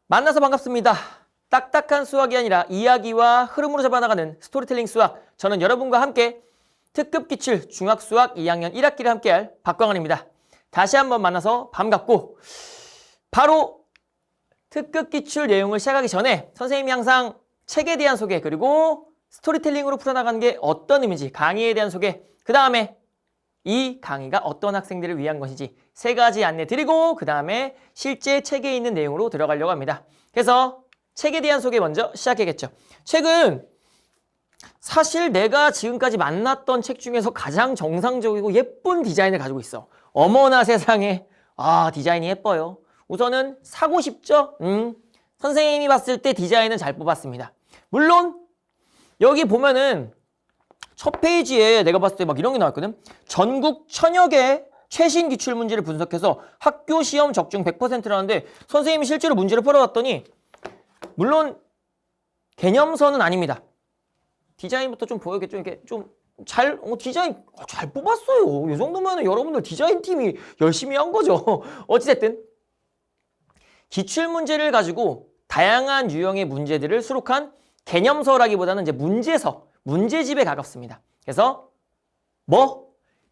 만나서 반갑습니다. 딱딱한 수학이 아니라 이야기와 흐름으로 잡아나가는 스토리텔링 수학. 저는 여러분과 함께 특급 기출 중학수학 2학년 1학기를 함께할 박광원입니다. 다시 한번 만나서 반갑고, 바로 특급 기출 내용을 시작하기 전에 선생님이 항상 책에 대한 소개, 그리고 스토리텔링으로 풀어나가는 게 어떤 의미인지 강의에 대한 소개, 그 다음에 이 강의가 어떤 학생들을 위한 것인지 세 가지 안내 드리고, 그 다음에 실제 책에 있는 내용으로 들어가려고 합니다. 그래서 책에 대한 소개 먼저 시작해야겠죠. 책은 사실 내가 지금까지 만났던 책 중에서 가장 정상적이고 예쁜 디자인을 가지고 있어. 어머나 세상에, 디자인이 예뻐요. 우선은 사고 싶죠? 선생님이 봤을 때 디자인은 잘 뽑았습니다. 물론 여기 보면은 첫 페이지에 내가 봤을 때 막 이런 게 나왔거든. 전국 1000여 개의 최신 기출 문제를 분석해서 학교 시험 적중 100%라는데, 선생님이 실제로 문제를 풀어봤더니 물론 개념서는 아닙니다. 디자인부터 좀 보여야겠죠. 이렇게 좀 디자인 잘 뽑았어요. 이 정도면 여러분들 디자인 팀이 열심히 한 거죠. 어찌됐든 기출 문제를 가지고 다양한 유형의 문제들을 수록한 개념서라기보다는 이제 문제서, 문제집에 가깝습니다. 그래서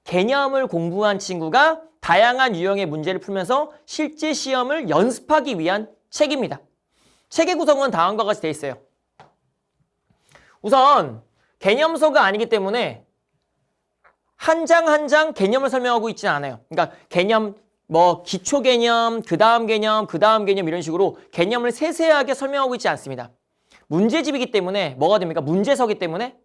개념을 공부한 친구가 다양한 유형의 문제를 풀면서 실제 시험을 연습하기 위한 책입니다. 책의 구성은 다음과 같이 되어 있어요. 우선 개념서가 아니기 때문에 한 장 한 장 개념을 설명하고 있지는 않아요. 그러니까 개념, 기초 개념, 그 다음 개념, 그 다음 개념 이런 식으로 개념을 세세하게 설명하고 있지 않습니다. 문제집이기 때문에 뭐가 됩니까? 문제서기 때문에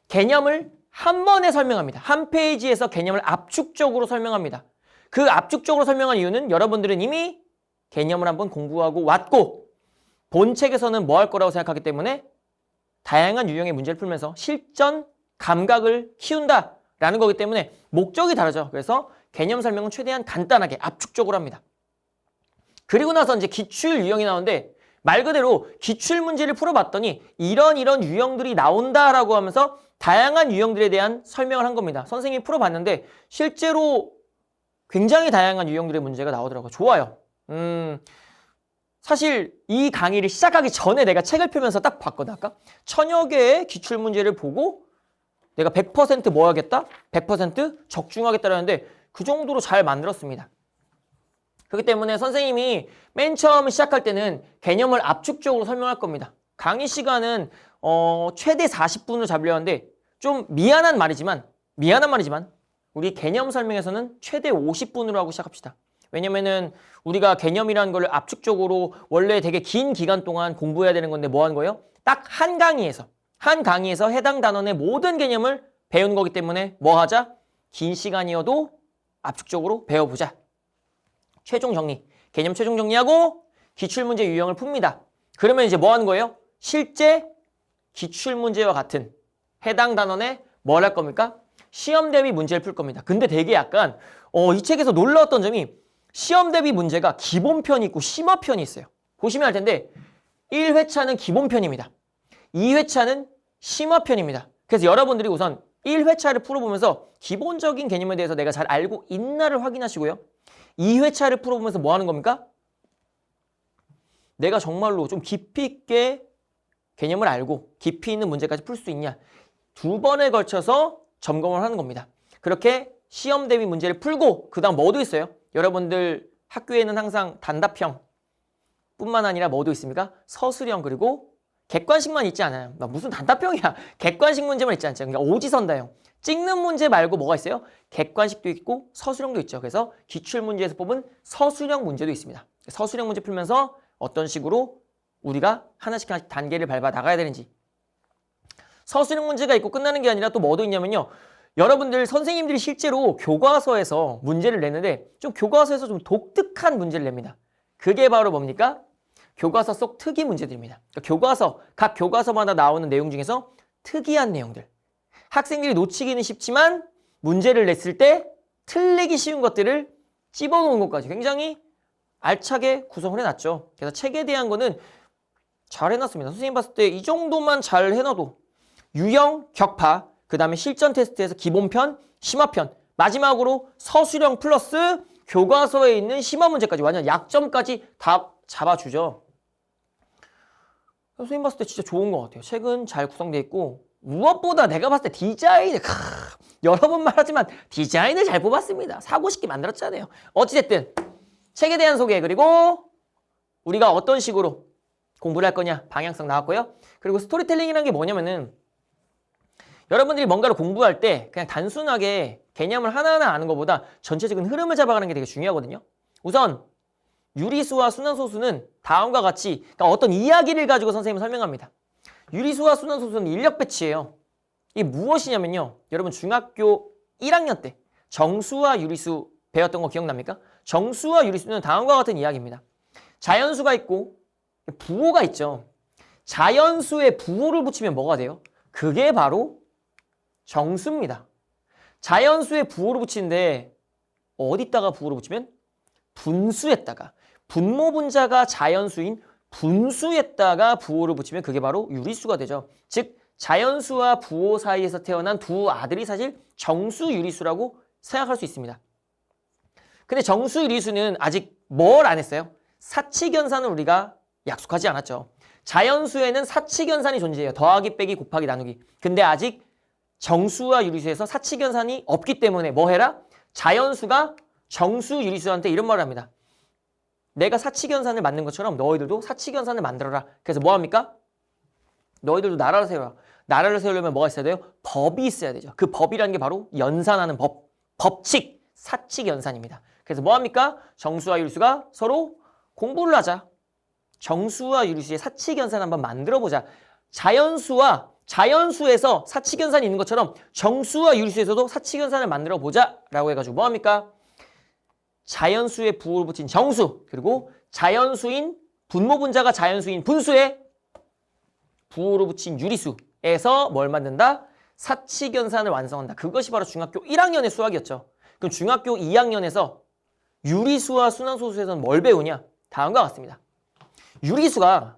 개념을 한 번에 설명합니다. 한 페이지에서 개념을 압축적으로 설명합니다. 그 압축적으로 설명한 이유는 여러분들은 이미 개념을 한번 공부하고 왔고, 본 책에서는 뭐 할 거라고 생각하기 때문에 다양한 유형의 문제를 풀면서 실전 감각을 키운다라는 거기 때문에 목적이 다르죠. 그래서 개념 설명은 최대한 간단하게 압축적으로 합니다. 그리고 나서 이제 기출 유형이 나오는데, 말 그대로 기출 문제를 풀어봤더니 이런 유형들이 나온다라고 하면서 다양한 유형들에 대한 설명을 한 겁니다. 선생님이 풀어봤는데 실제로 굉장히 다양한 유형들의 문제가 나오더라고요. 좋아요. 사실 이 강의를 시작하기 전에 내가 책을 펴면서 딱 봤거든. 아까 1000여 개의 기출 문제를 보고 내가 100% 뭐 하겠다? 100% 적중하겠다라는데 그 정도로 잘 만들었습니다. 그렇기 때문에 선생님이 맨 처음 시작할 때는 개념을 압축적으로 설명할 겁니다. 강의 시간은 최대 40분으로 잡으려 하는데, 좀 미안한 말이지만 우리 개념 설명에서는 최대 50분으로 하고 시작합시다. 왜냐면은 우리가 개념이라는 걸 압축적으로 원래 되게 긴 기간 동안 공부해야 되는 건데 뭐 하는 거예요? 딱 한 강의에서 해당 단원의 모든 개념을 배우는 거기 때문에 뭐 하자? 긴 시간이어도 압축적으로 배워보자. 최종 정리, 개념 최종 정리하고 기출문제 유형을 풉니다. 그러면 이제 뭐 하는 거예요? 실제 기출문제와 같은 해당 단원에 뭘 할 겁니까? 시험 대비 문제를 풀 겁니다. 근데 되게 약간 이 책에서 놀라웠던 점이, 시험 대비 문제가 기본편이 있고 심화편이 있어요. 보시면 알 텐데 1회차는 기본편입니다. 2회차는 심화편입니다. 그래서 여러분들이 우선 1회차를 풀어보면서 기본적인 개념에 대해서 내가 잘 알고 있나를 확인하시고요. 2회차를 풀어보면서 뭐 하는 겁니까? 내가 정말로 좀 깊이 있게 개념을 알고 깊이 있는 문제까지 풀 수 있냐, 두 번에 걸쳐서 점검을 하는 겁니다. 그렇게 시험 대비 문제를 풀고 그 다음 뭐도 있어요? 여러분들 학교에는 항상 단답형 뿐만 아니라 뭐도 있습니까? 서술형, 그리고 객관식만 있지 않아요. 무슨 단답형이야. 객관식 문제만 있지 않죠. 그러니까 오지선다형. 찍는 문제 말고 뭐가 있어요? 객관식도 있고 서술형도 있죠. 그래서 기출문제에서 뽑은 서술형 문제도 있습니다. 서술형 문제 풀면서 어떤 식으로 우리가 하나씩 단계를 밟아 나가야 되는지. 서술형 문제가 있고 끝나는 게 아니라 또 뭐도 있냐면요. 여러분들 선생님들이 실제로 교과서에서 문제를 내는데 좀 교과서에서 좀 독특한 문제를 냅니다. 그게 바로 뭡니까? 교과서 속 특이 문제들입니다. 그러니까 각 교과서마다 나오는 내용 중에서 특이한 내용들. 학생들이 놓치기는 쉽지만 문제를 냈을 때 틀리기 쉬운 것들을 찝어놓은 것까지 굉장히 알차게 구성을 해놨죠. 그래서 책에 대한 거는 잘 해놨습니다. 선생님 봤을 때 이 정도만 잘 해놔도 유형, 격파, 그 다음에 실전 테스트에서 기본편, 심화편, 마지막으로 서술형 플러스 교과서에 있는 심화 문제까지 완전 약점까지 다 잡아주죠. 선생님 봤을 때 진짜 좋은 것 같아요. 책은 잘 구성되어 있고 무엇보다 내가 봤을 때 디자인 여러 번 말하지만 디자인을 잘 뽑았습니다. 사고 싶게 만들었잖아요. 어찌됐든 책에 대한 소개 그리고 우리가 어떤 식으로 공부를 할 거냐 방향성 나왔고요. 그리고 스토리텔링이라는 게 뭐냐면은 여러분들이 뭔가를 공부할 때 그냥 단순하게 개념을 하나하나 아는 것보다 전체적인 흐름을 잡아가는 게 되게 중요하거든요. 우선 유리수와 순환소수는 다음과 같이 그러니까 어떤 이야기를 가지고 선생님은 설명합니다. 유리수와 순환소수는 인력 배치예요. 이게 무엇이냐면요. 여러분 중학교 1학년 때 정수와 유리수 배웠던 거 기억납니까? 정수와 유리수는 다음과 같은 이야기입니다. 자연수가 있고 부호가 있죠. 자연수에 부호를 붙이면 뭐가 돼요? 그게 바로 정수입니다. 자연수에 부호를 붙이는데 어디다가 부호를 붙이면? 분수에다가. 분모분자가 자연수인 분수에다가 부호를 붙이면 그게 바로 유리수가 되죠. 즉 자연수와 부호 사이에서 태어난 두 아들이 사실 정수 유리수라고 생각할 수 있습니다. 근데 정수 유리수는 아직 뭘 안 했어요? 사칙연산을 우리가 약속하지 않았죠. 자연수에는 사칙연산이 존재해요. 더하기 빼기 곱하기 나누기. 근데 아직 정수와 유리수에서 사칙연산이 없기 때문에 뭐 해라? 자연수가 정수 유리수한테 이런 말을 합니다. 내가 사칙연산을 만든 것처럼 너희들도 사칙연산을 만들어라. 그래서 뭐 합니까? 너희들도 나라를 세워라. 나라를 세우려면 뭐가 있어야 돼요? 법이 있어야 되죠. 그 법이라는 게 바로 연산하는 법, 법칙, 사칙연산입니다. 그래서 뭐 합니까? 정수와 유리수가 서로 공부를 하자. 정수와 유리수의 사칙연산 한번 만들어보자. 자연수에서 사칙연산이 있는 것처럼 정수와 유리수에서도 사칙연산을 만들어보자 라고 해가지고 뭐 합니까? 자연수에 부호를 붙인 정수 그리고 자연수인 분모분자가 자연수인 분수에 부호를 붙인 유리수에서 뭘 만든다? 사칙연산을 완성한다. 그것이 바로 중학교 1학년의 수학이었죠. 그럼 중학교 2학년에서 유리수와 순환소수에서는 뭘 배우냐? 다음과 같습니다. 유리수가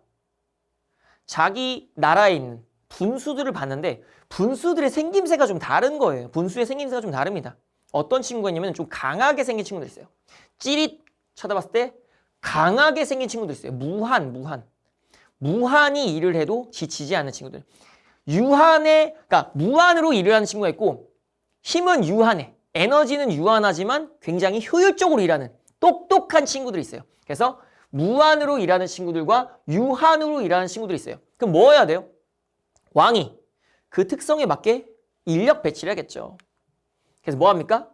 자기 나라에 있는 분수들을 봤는데 분수들의 생김새가 좀 다른 거예요. 분수의 생김새가 좀 다릅니다. 어떤 친구가 있냐면 좀 강하게 생긴 친구들 있어요. 찌릿 쳐다봤을 때 강하게 생긴 친구들 있어요. 무한히 일을 해도 지치지 않는 친구들. 그러니까 무한으로 일을 하는 친구가 있고 힘은 유한해. 에너지는 유한하지만 굉장히 효율적으로 일하는 똑똑한 친구들이 있어요. 그래서 무한으로 일하는 친구들과 유한으로 일하는 친구들이 있어요. 그럼 뭐 해야 돼요? 왕이 그 특성에 맞게 인력 배치를 해야겠죠. 그래서 뭐 합니까?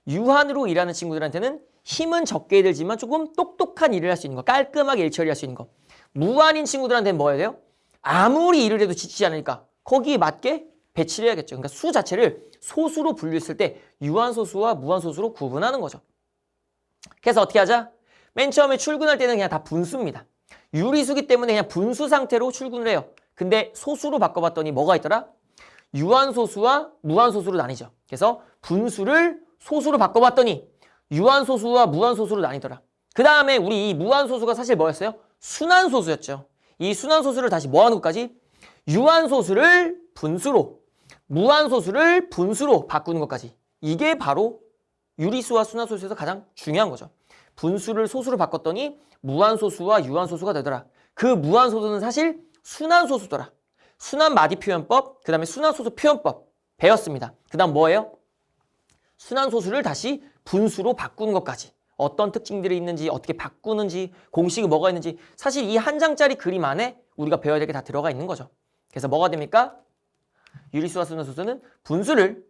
유한으로 일하는 친구들한테는 힘은 적게 들지만 조금 똑똑한 일을 할 수 있는 거, 깔끔하게 일 처리할 수 있는 거. 무한인 친구들한테는 뭐 해야 돼요? 아무리 일을 해도 지치지 않으니까 거기에 맞게 배치를 해야겠죠. 그러니까 수 자체를 소수로 분류했을 때 유한소수와 무한소수로 구분하는 거죠. 그래서 어떻게 하자? 맨 처음에 출근할 때는 그냥 다 분수입니다. 유리수기 때문에 그냥 분수 상태로 출근을 해요. 근데 소수로 바꿔봤더니 뭐가 있더라? 유한소수와 무한소수로 나뉘죠. 그래서 분수를 소수로 바꿔봤더니 유한소수와 무한소수로 나뉘더라. 그 다음에 우리 이 무한소수가 사실 뭐였어요? 순환소수였죠. 이 순환소수를 다시 뭐 하는 것까지? 유한소수를 분수로, 무한소수를 분수로 바꾸는 것까지. 이게 바로 유리수와 순환소수에서 가장 중요한 거죠. 분수를 소수로 바꿨더니 무한소수와 유한소수가 되더라. 그 무한소수는 사실 순환소수더라. 순환마디표현법, 그 다음에 순환소수 표현법 배웠습니다. 그 다음 뭐예요? 순환소수를 다시 분수로 바꾸는 것까지. 어떤 특징들이 있는지, 어떻게 바꾸는지, 공식이 뭐가 있는지 사실 이 한 장짜리 그림 안에 우리가 배워야 될 게 다 들어가 있는 거죠. 그래서 뭐가 됩니까? 유리수와 순환소수는 분수를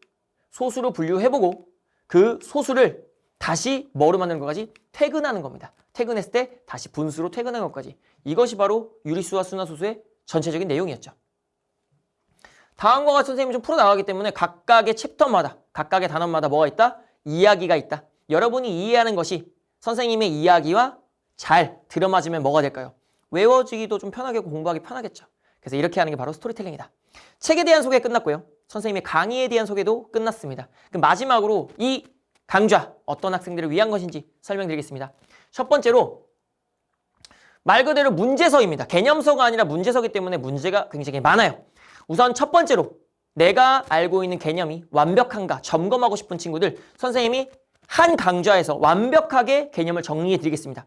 소수로 분류해보고 그 소수를 다시 뭐로 만드는 것까지? 퇴근하는 겁니다. 퇴근했을 때 다시 분수로 퇴근하는 것까지. 이것이 바로 유리수와 순환소수의 전체적인 내용이었죠. 다음과 같이 선생님이 좀 풀어나가기 때문에 각각의 챕터마다, 각각의 단원마다 뭐가 있다? 이야기가 있다. 여러분이 이해하는 것이 선생님의 이야기와 잘 들어맞으면 뭐가 될까요? 외워지기도 좀 편하게 공부하기 편하겠죠. 그래서 이렇게 하는 게 바로 스토리텔링이다. 책에 대한 소개 끝났고요. 선생님의 강의에 대한 소개도 끝났습니다. 그럼 마지막으로 이 강좌 어떤 학생들을 위한 것인지 설명드리겠습니다. 첫 번째로 말 그대로 문제서입니다. 개념서가 아니라 문제서기 때문에 문제가 굉장히 많아요. 우선 첫 번째로 내가 알고 있는 개념이 완벽한가 점검하고 싶은 친구들 선생님이 한 강좌에서 완벽하게 개념을 정리해 드리겠습니다.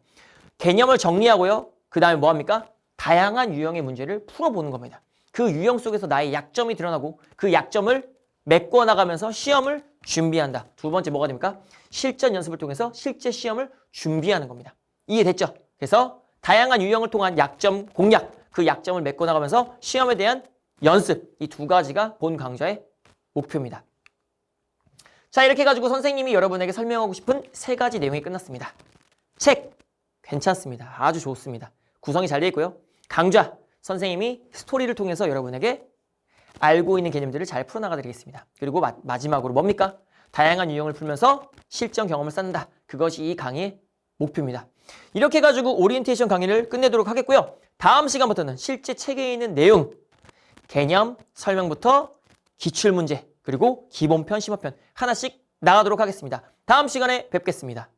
개념을 정리하고요. 그 다음에 뭐합니까? 다양한 유형의 문제를 풀어보는 겁니다. 그 유형 속에서 나의 약점이 드러나고 그 약점을 메꿔나가면서 시험을 준비한다. 두 번째 뭐가 됩니까? 실전 연습을 통해서 실제 시험을 준비하는 겁니다. 이해됐죠? 그래서 다양한 유형을 통한 약점 공략, 그 약점을 메꿔나가면서 시험에 대한 연습, 이 두 가지가 본 강좌의 목표입니다. 자, 이렇게 해가지고 선생님이 여러분에게 설명하고 싶은 세 가지 내용이 끝났습니다. 책, 괜찮습니다. 아주 좋습니다. 구성이 잘 되어 있고요. 강좌, 선생님이 스토리를 통해서 여러분에게 알고 있는 개념들을 잘 풀어나가 드리겠습니다. 그리고 마지막으로 뭡니까? 다양한 유형을 풀면서 실전 경험을 쌓는다. 그것이 이 강의의 목표입니다. 이렇게 해가지고 오리엔테이션 강의를 끝내도록 하겠고요. 다음 시간부터는 실제 책에 있는 내용, 개념, 설명부터 기출문제, 그리고 기본편, 심화편 하나씩 나가도록 하겠습니다. 다음 시간에 뵙겠습니다.